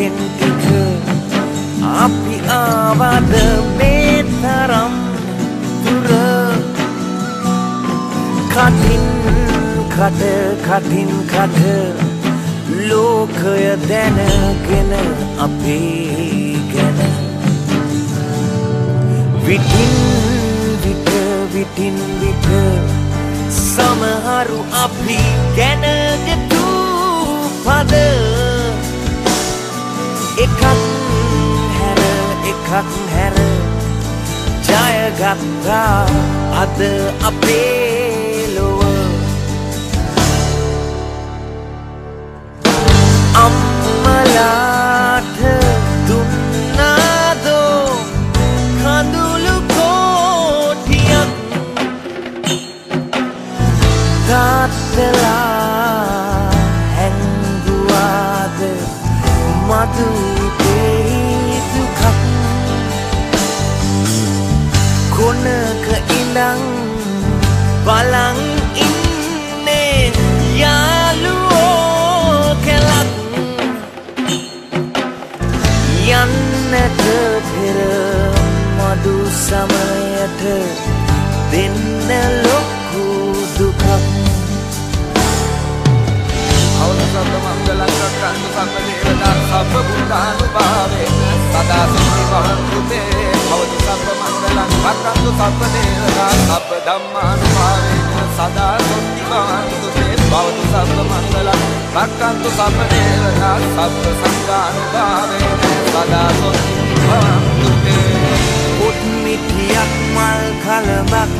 ටිකෙන් ටික අපි ආවද මේ තරම් දුර කටින් කට ලෝකය දැනගෙන අපේ ගැන විටින් විට සමහරු අපි ගැන ගෙතු පද එකක් හැර ජයගත්තා අද අපේ ලොව අම්මලාට දුන්නාදෝ කඳුළු කෝටියක් තාත්තලා හැංගුවාද මදු දුකක් කොනක ඉඳන් බලන් ඉන්නේ යාළුවෝ කෙලක් යන්නට පෙර මදු සමයට දෙන්න ලොකු දුකක් අවසත මංගලං රක්ඛන්තු සම්ම දේවතා සබ්බ බුද්ධානුභාවේන සදා සුඛී භවන්තු තේ අවතු සබ්බ මංගලං රක්ඛන්තු සබ්බ දේවතා සබ්බ ධම්මානුභාවේන සදා සුඛී භවන්තු තේ අවතු සබ්බ මංගලං රක්ඛන්තු සබ්බ දේවතා සබ්බ සංඝානුභාවේන සදා සුඛී භවන්තු තේ පුත් මිත්‍යක් මල් කලබක්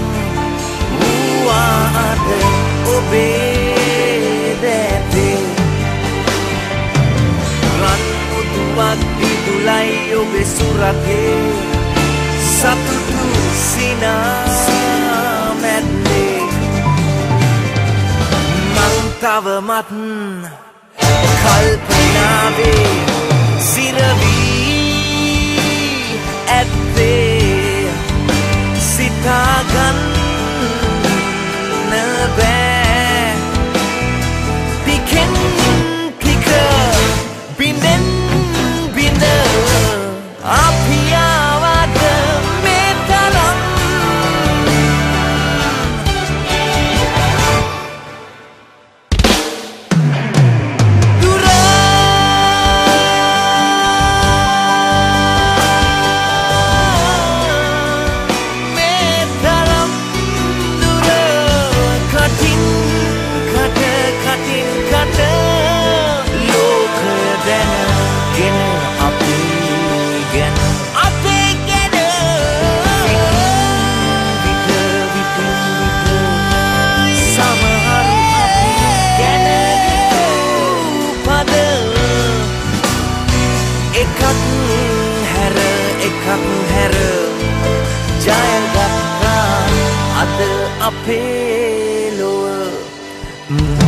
වූවාද ඔබේ දැතේ රන් මුදුවක් දිදුලයි ඔබේ සුරතේ සතුටු සිනා මැද්දේ මං තවමත් කල්පනාවේ සිරවී ඇත්තේ සිතාගන්න බෑ ටිකෙන් ටික බිඳෙන් බිඳ අපි ආවද මේ තරම් දුර මේ තරම් දුර කටින් කට ලෝකය දැනගෙන අපි ගැන අපේ ගැන විට සමහර ගැන පද එකක් හැර ජයගත්තා අද අපේ ලොව